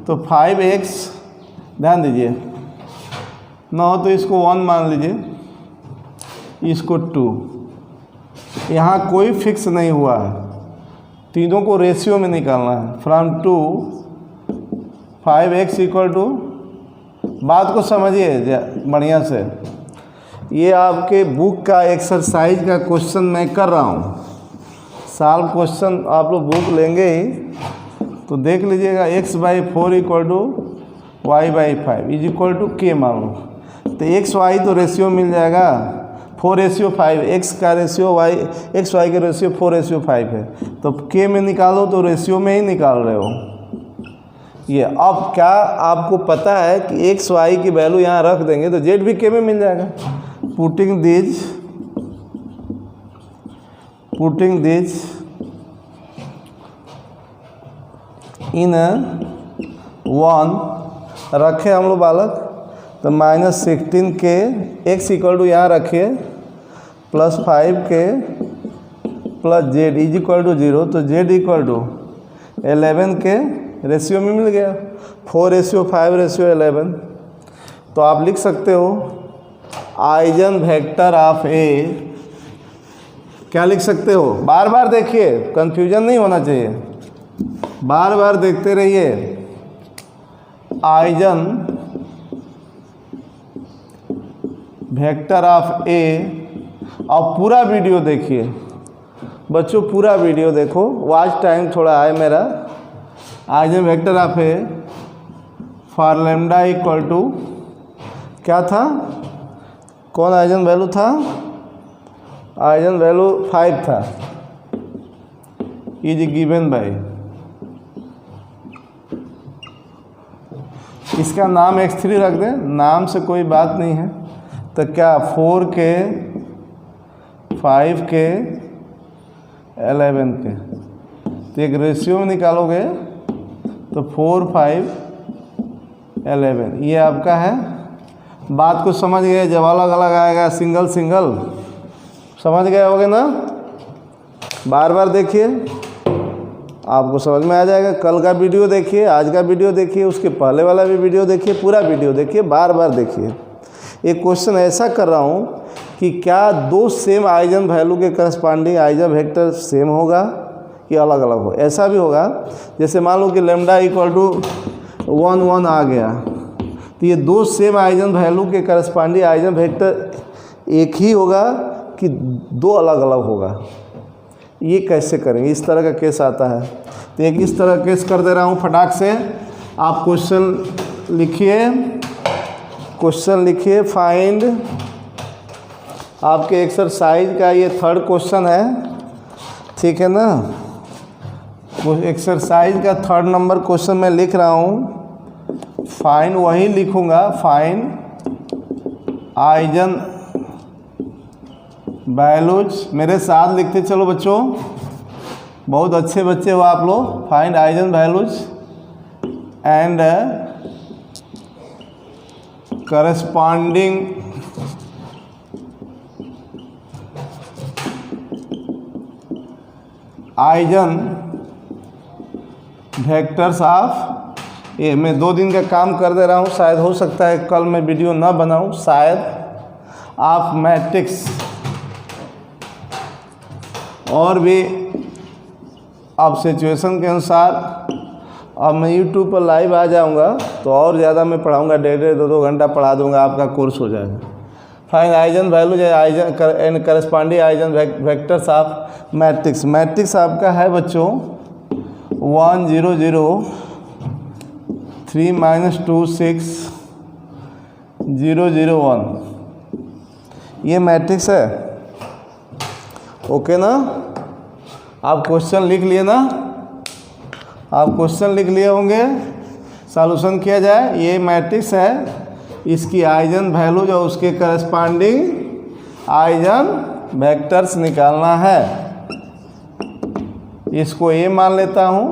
तो 5x, ध्यान दीजिए, ना हो तो इसको 1 मान लीजिए, इसको 2, यहाँ कोई फिक्स नहीं हुआ है, तीनों को रेशियो में निकालना है। फ्रॉम 2 5x = बात को समझिए बढ़िया से, ये आपके बुक का एक्सरसाइज का क्वेश्चन मैं कर रहा हूँ। सॉल्व क्वेश्चन आप लोग बुक लेंगे ही तो देख लीजिएगा, x/4 = y/5 = k मान लो, तो x/y तो रेशियो मिल जाएगा, 4:5, x का रेशियो x y का रेशियो 4:5 है, तो k में निकालो तो रेशियो में ही निकाल रहे हो ये। अब क्या आपको पता है कि x y की वैल्यू यहाँ रख देंगे तो z भी k में मिल जाएगा। पुटिंग दिस इन 1 रखे हम लोग बालक, तो -16k, x = यहाँ रखिए +5k + z = 0, तो z = 11k, रेशियो में मिल गया, 4:5:11। तो आप लिख सकते हो आइजन वेक्टर ऑफ ए, क्या लिख सकते हो, बार बार देखिए, कंफ्यूजन नहीं होना चाहिए, बार बार देखते रहिए। आइजन वेक्टर ऑफ ए, और पूरा वीडियो देखिए बच्चों, पूरा वीडियो देखो, वॉच टाइम थोड़ा है मेरा। Eigen vector of A for lambda = क्या था, कौन आइजन वैल्यू था, आइजन वैल्यू 5 था, इज गिवन बाय, इसका नाम x3 रख दें, नाम से कोई बात नहीं है। तो क्या 4k 5 के 11 के, तो एक रेशियो में निकालोगे तो 4 5 11, ये आपका है। बात को समझ गए? जब अलग अलग आएगा सिंगल सिंगल, समझ गए होगे ना? बार बार देखिए, आपको समझ में आ जाएगा। कल का वीडियो देखिए, आज का वीडियो देखिए, उसके पहले वाला भी वीडियो देखिए, पूरा वीडियो देखिए, बार बार देखिए। एक क्वेश्चन ऐसा कर रहा हूँ कि क्या दो सेम आइजन वैल्यू के करस्पॉन्डिंग आइजन वेक्टर सेम होगा कि अलग अलग हो? ऐसा भी होगा, जैसे मान लो कि लैम्डा इक्वल टू 1 1 आ गया, तो ये दो सेम आइजन वैल्यू के करस्पॉन्डिंग आइजन वेक्टर एक ही होगा कि दो अलग अलग होगा? ये कैसे करेंगे? इस तरह का केस आता है। तो एक इस तरह केस कर दे रहा हूँ फटाक से। आप क्वेश्चन लिखिए, फाइंड, आपके एक्सरसाइज का ये 3rd क्वेश्चन है, ठीक है ना? एक्सरसाइज का 3rd नंबर क्वेश्चन मैं लिख रहा हूँ। फाइंड वही लिखूँगा, फाइंड आइजन वैल्यूज। मेरे साथ लिखते चलो बच्चों, बहुत अच्छे बच्चे हो आप लोग। Find eigenvalues and corresponding eigen vectors of A. मैं 2 दिन का काम कर दे रहा हूँ, शायद हो सकता है कल मैं वीडियो ना बनाऊँ, शायद। ऑफ मैट्रिक्स, और भी अब सिचुएशन के अनुसार अब मैं YouTube पर लाइव आ जाऊंगा तो और ज़्यादा मैं पढ़ाऊंगा, 1.5 2 घंटा पढ़ा दूंगा, आपका कोर्स हो जाएगा। Find eigen values eigen and corresponding eigen vectors of matrix. Matrix आपका है बच्चों 1 0 0 3 -2 6 0 0 1, ये मैट्रिक्स है। ओके ना? आप क्वेश्चन लिख लिए ना? आप क्वेश्चन लिख लिए होंगे, सॉल्यूशन किया जाए। ये मैट्रिक्स है, इसकी आइजन वैल्यूज और उसके करस्पॉन्डिंग आइजन वेक्टर्स निकालना है। इसको ये मान लेता हूँ।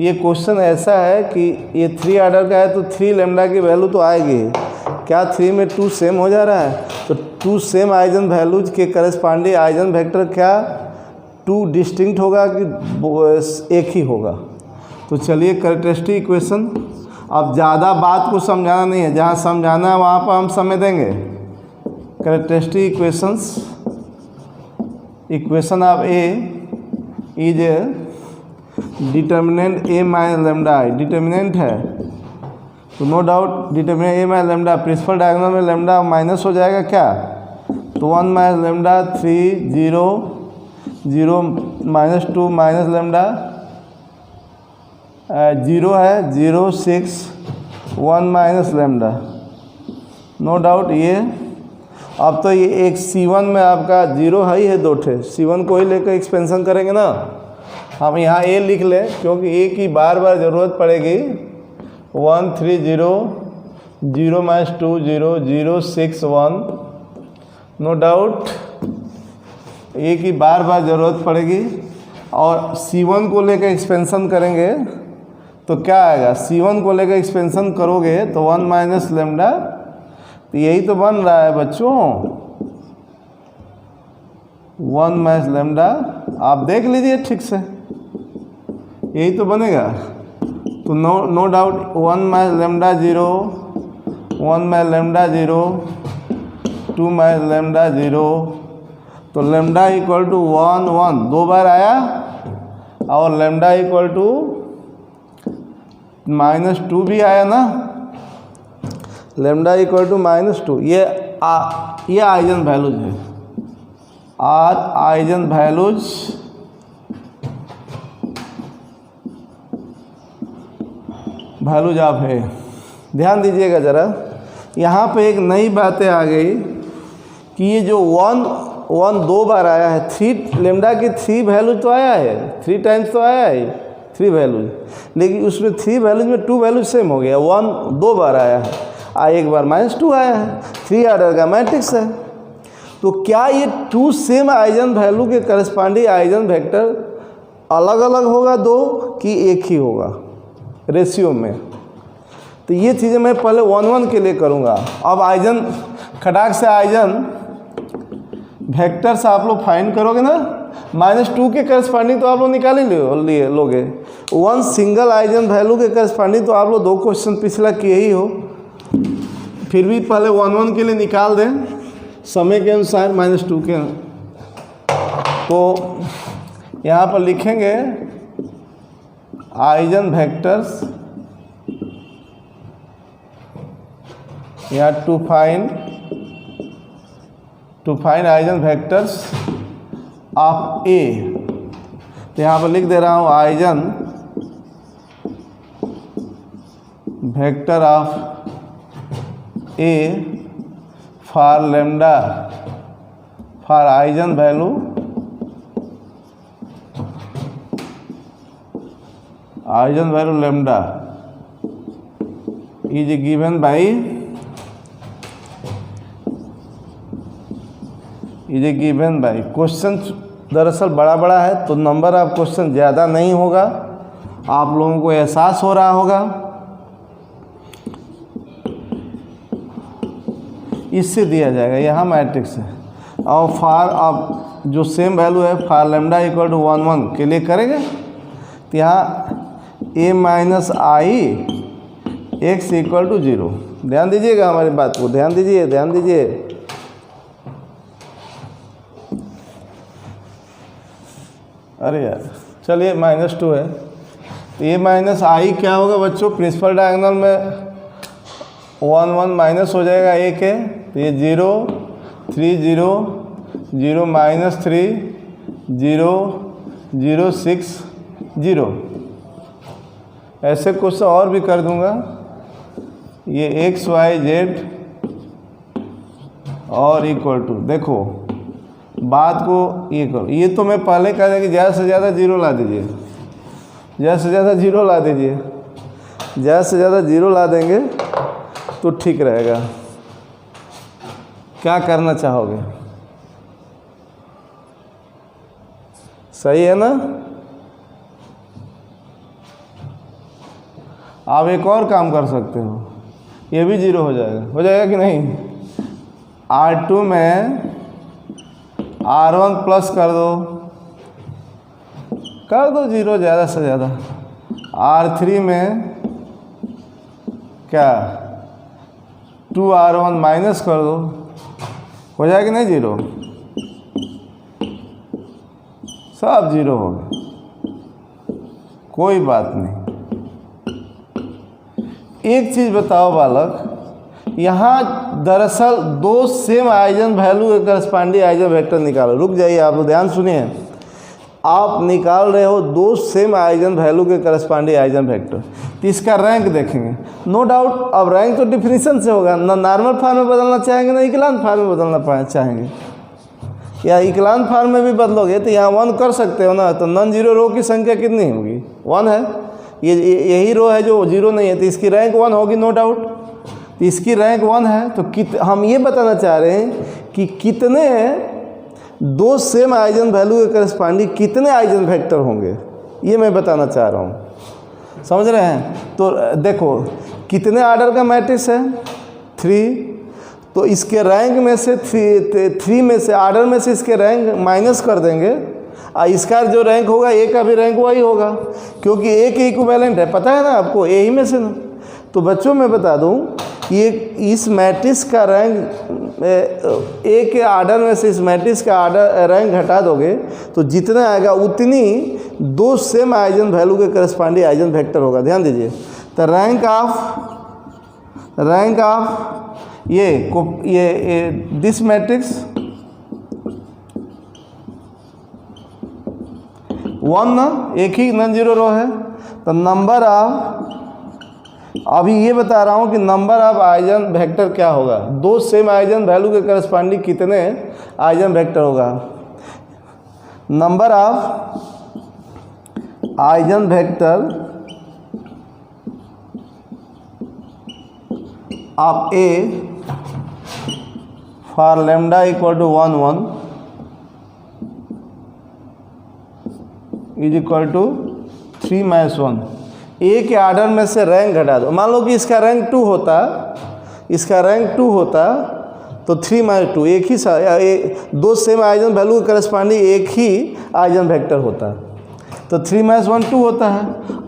ये क्वेश्चन ऐसा है कि ये 3 ऑर्डर का है तो 3 लैम्डा की वैल्यू तो आएगी। क्या 3 में 2 सेम हो जा रहा है? तो 2 सेम आइजन वैल्यूज के करस्पॉन्डिंग आइजन वेक्टर क्या 2 डिस्टिंक्ट होगा कि एक ही होगा? तो चलिए कैरेक्टरिस्टिक इक्वेशन। अब ज़्यादा बात को समझाना नहीं है, जहाँ समझाना है वहाँ पर हम समय देंगे। Characteristic equations, equation of A is determinant A minus lambda I, determinant है तो नो डाउट डिटर्मिनेंट ए माइनस लैम्डा, प्रिंसिपल डायगोनल में लैम्डा माइनस हो जाएगा क्या? तो 1 माइनस लैम्डा 3 0 0 -2 माइनस लैम्डा 0 है 0 6 1 माइनस लैम्डा, नो डाउट ये। अब तो ये एक C1 में आपका 0 है ही है, 2 ठे C1 को ही लेकर एक्सपेंशन करेंगे ना। हम यहाँ ए लिख लें क्योंकि ए की बार बार ज़रूरत पड़ेगी। 1 3 0 0 -2 0 0 6 1, नो डाउट ए की बार बार ज़रूरत पड़ेगी। और C1 को लेकर एक्सपेंशन करेंगे तो क्या आएगा? C1 को लेकर एक्सपेंशन करोगे तो 1 माइनस लैम्डा, तो यही तो बन रहा है बच्चों 1 माइनस लैम्डा। आप देख लीजिए ठीक से, यही तो बनेगा। तो no doubt 1 minus lambda 0 1 minus lambda 0 2 minus lambda 0, तो लैम्डा इक्वल टू 1 1 2 बार आया, और लैम्डा इक्वल टू -2 भी आया ना, लैम्डा इक्वल टू -2। ये आइजन वैल्यूज है, आर आइजन वैल्यूज ऑफ है। ध्यान दीजिएगा ज़रा, यहाँ पे एक नई बातें आ गई कि ये जो 1 2 बार आया है, 3 लैम्डा की 3 वैल्यू तो आया है, 3 टाइम्स तो आया है 3 वैल्यूज, लेकिन उसमें 3 वैल्यूज में 2 वैल्यूज सेम हो गया। 1 2 बार आया है, एक बार -2 आया है, 3 ऑर्डर का मैट्रिक्स है। तो क्या ये टू सेम आइजन वैल्यू के करस्पॉन्डिंग आइजन वेक्टर अलग अलग होगा दो कि एक ही होगा रेशियो में? तो ये चीज़ें मैं पहले 1-1 के लिए करूँगा। अब आइजन खटाक से आइजन वेक्टर्स आप लोग फाइंड करोगे ना, -2 के करस्पॉन्डिंग तो आप लोग निकाल ही लोगे। 1 सिंगल आइजन वैल्यू के करस्पॉन्डिंग तो आप लोग 2 क्वेश्चन पिछला किए ही हो, फिर भी पहले 1-1 के लिए निकाल दें समय के अनुसार -2 के। तो यहाँ पर लिखेंगे आइजन वेक्टर्स या to find eigen vectors of A. तो यहाँ पर लिख दे रहा हूँ eigen vector of A for lambda for eigen value lambda is given by question दरअसल बड़ा है तो नंबर ऑफ क्वेश्चन ज़्यादा नहीं होगा, आप लोगों को एहसास हो रहा होगा। इससे दिया जाएगा यहाँ मैट्रिक्स है, और फार आप जो सेम वैल्यू है फार लैम्डा इक्वल टू 1-1 के लिए करेंगे तो यहाँ a minus I X equal to 0। ध्यान दीजिएगा हमारी बात को, ध्यान दीजिए। अरे यार चलिए -2 है तो a माइनस आई क्या होगा बच्चों, प्रिंसिपल डायगोनल में 1-1 माइनस हो जाएगा a के, तो ये 0 3 0 0 -3 0 0 6 0। ऐसे क्वेश्चन और भी कर दूंगा। ये x y z और इक्वल टू, देखो बात को ये करो, ये तो मैं पहले कह दिया कि ज़्यादा से ज़्यादा 0 ला दीजिए, ज़्यादा से ज़्यादा 0 ला दीजिए, ज़्यादा से ज़्यादा 0 ला देंगे तो ठीक रहेगा। क्या करना चाहोगे? सही है ना? आप एक और काम कर सकते हो, ये भी 0 हो जाएगा कि नहीं? R2 में R1 प्लस कर दो 0 ज़्यादा से ज़्यादा। R3 में क्या 2R1 माइनस कर दो, हो जाएगा कि नहीं 0? सब 0 हो गए, कोई बात नहीं। एक चीज़ बताओ बालक, यहाँ दरअसल 2 सेम आइजन वैल्यू के करस्पॉन्डिंग आइजन वेक्टर निकालो। रुक जाइए आप लोग, ध्यान सुनिए। आप निकाल रहे हो 2 सेम आइजन वैल्यू के करस्पॉन्डिंग आइजन वेक्टर, तो इसका रैंक देखेंगे। नो डाउट अब रैंक तो डिफिनीशन से होगा, ना नॉर्मल फॉर्म में बदलना चाहेंगे ना इक्लान फॉर्म में बदलना चाहेंगे। या इक्लान फॉर्म में भी बदलोगे तो यहाँ 1 कर सकते हो ना, तो नॉन जीरो रो की संख्या कितनी होगी? 1 है। ये यही रो है जो 0 नहीं है, तो इसकी रैंक 1 होगी नो डाउट। तो इसकी रैंक 1 है, तो हम ये बताना चाह रहे हैं कि कितने 2 सेम आइजन वैल्यू के करस्पॉन्डिंग कितने आइजन वेक्टर होंगे, ये मैं बताना चाह रहा हूँ। समझ रहे हैं? तो देखो कितने ऑर्डर का मैट्रिक्स है 3, तो इसके रैंक में से 3 में से ऑर्डर में से इसके रैंक माइनस कर देंगे, और इसका जो रैंक होगा ए का भी रैंक वही होगा, क्योंकि ए के इक्विवेलेंट है, पता है ना आपको, ए ही में से ना। तो बच्चों मैं बता दूं, ये इस मैट्रिक्स का रैंक ए के ऑर्डर में से इस मैट्रिक्स का ऑर्डर रैंक घटा दोगे तो जितना आएगा उतनी 2 सेम आइजन वैल्यू के करस्पॉन्डिंग आइजन वेक्टर होगा। ध्यान दीजिए। तो रैंक ऑफ ये दिस मैट्रिक्स 1 ना, एक ही नॉन जीरो रो है, तो नंबर ऑफ, अभी ये बता रहा हूँ कि नंबर ऑफ आइजन वेक्टर क्या होगा, 2 सेम आइजन वैल्यू के करस्पॉन्डिंग कितने आइजन वेक्टर होगा। Number of eigen vector of A for lambda equal to 1 1 is equal to 3 - 1। A के आर्डर में से रैंक घटा दो। मान लो कि इसका रैंक 2 होता, इसका रैंक 2 होता तो 3 - 2 एक ही दो सेम आइजन वैल्यू के करस्पॉन्डिंग एक ही आइजन वेक्टर होता, तो 3 - 1 2 होता है।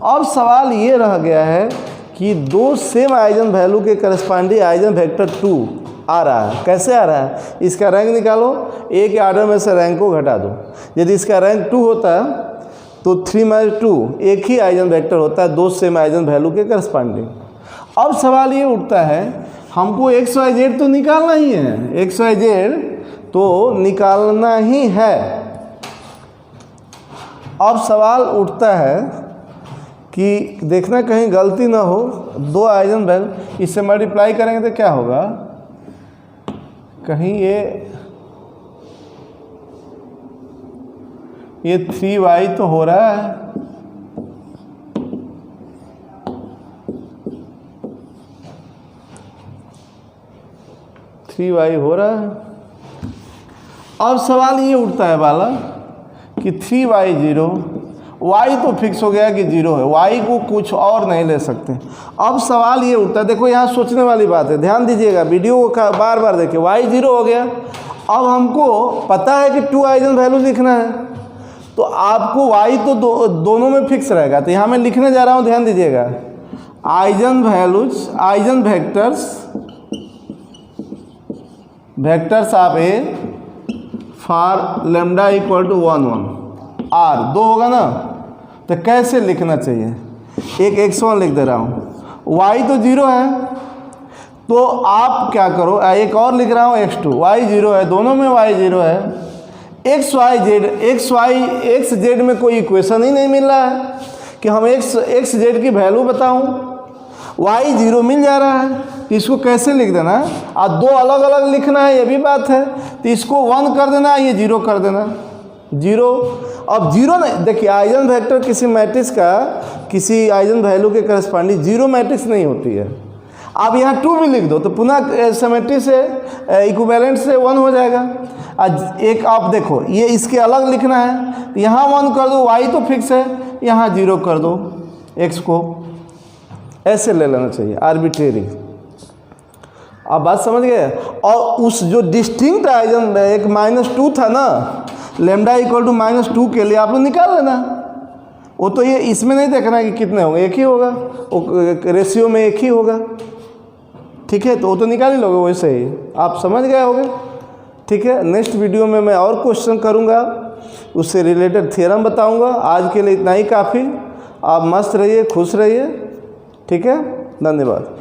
अब सवाल ये रह गया है कि दो सेम आइजन वैल्यू के करस्पॉन्डिंग आइजन वेक्टर 2 आ रहा है। कैसे आ रहा है? इसका रैंक निकालो, ए के आर्डर में से रैंक को घटा दो। यदि इसका रैंक 2 होता तो 3 - 2 एक ही आइजन वेक्टर होता है दो सेम आइजन वैल्यू के करस्पॉन्डिंग। अब सवाल ये उठता है, हमको एक्स वाई जेड तो निकालना ही है, एक्स वाई जेड तो निकालना ही है। अब सवाल उठता है कि देखना कहीं गलती ना हो, दो आइजन वैल्यू इससे मल्टीप्लाई करेंगे तो क्या होगा, कहीं ये 3y तो हो रहा है, हो रहा है। अब सवाल ये उठता है वाला कि 3y 0, y तो फिक्स हो गया कि 0 है, y को कुछ और नहीं ले सकते। अब सवाल ये उठता है, देखो यहाँ सोचने वाली बात है, ध्यान दीजिएगा, वीडियो को बार बार देखिए। y 0 हो गया, अब हमको पता है कि 2 आइजन वैल्यू लिखना है, तो आपको y तो दोनों में फिक्स रहेगा। तो यहाँ मैं लिखने जा रहा हूँ, ध्यान दीजिएगा, eigen values, eigen vectors of A for lambda equal to 1 1 are 2 होगा ना। तो कैसे लिखना चाहिए, एक x1 लिख दे रहा हूँ, y तो 0 है, तो आप क्या करो, एक और लिख रहा हूँ x2, y 0 है, दोनों में y 0 है। एक्स जेड में कोई इक्वेशन ही नहीं मिल रहा है कि हम एक्स जेड की वैल्यू बताऊं, y 0 मिल जा रहा है, तो इसको कैसे लिख देना है, और दो अलग अलग लिखना है, ये भी बात है। तो इसको 1 कर देना, ये 0 कर देना, 0। अब 0 नहीं, देखिए आइजन वेक्टर किसी मैट्रिक्स का किसी आइजन वैल्यू के करस्पॉन्डिंग 0 मैट्रिक्स नहीं होती है। आप यहाँ 2 भी लिख दो तो पुनः सिमेट्री से इक्विवेलेंट से 1 हो जाएगा। आज एक आप देखो, ये इसके अलग लिखना है, तो यहाँ 1 कर दो, y तो फिक्स है, यहाँ 0 कर दो, x को ऐसे ले लेना चाहिए, आर्बिट्रेरी। आप बात समझ गए। और उस जो डिस्टिंक्ट आइजन एक -2 था ना, लेमडा इक्वल टू -2 के लिए आप लोग निकाल लेना, वो तो ये इसमें नहीं देखना है कि कितने होंगे, एक ही होगा, वो रेशियो में एक ही होगा, ठीक है, तो वो तो निकाल ही लोगे, वैसे ही आप समझ गए होगे, ठीक है। नेक्स्ट वीडियो में मैं और क्वेश्चन करूँगा, उससे रिलेटेड थ्योरम बताऊँगा। आज के लिए इतना ही काफ़ी। आप मस्त रहिए, खुश रहिए, ठीक है, धन्यवाद।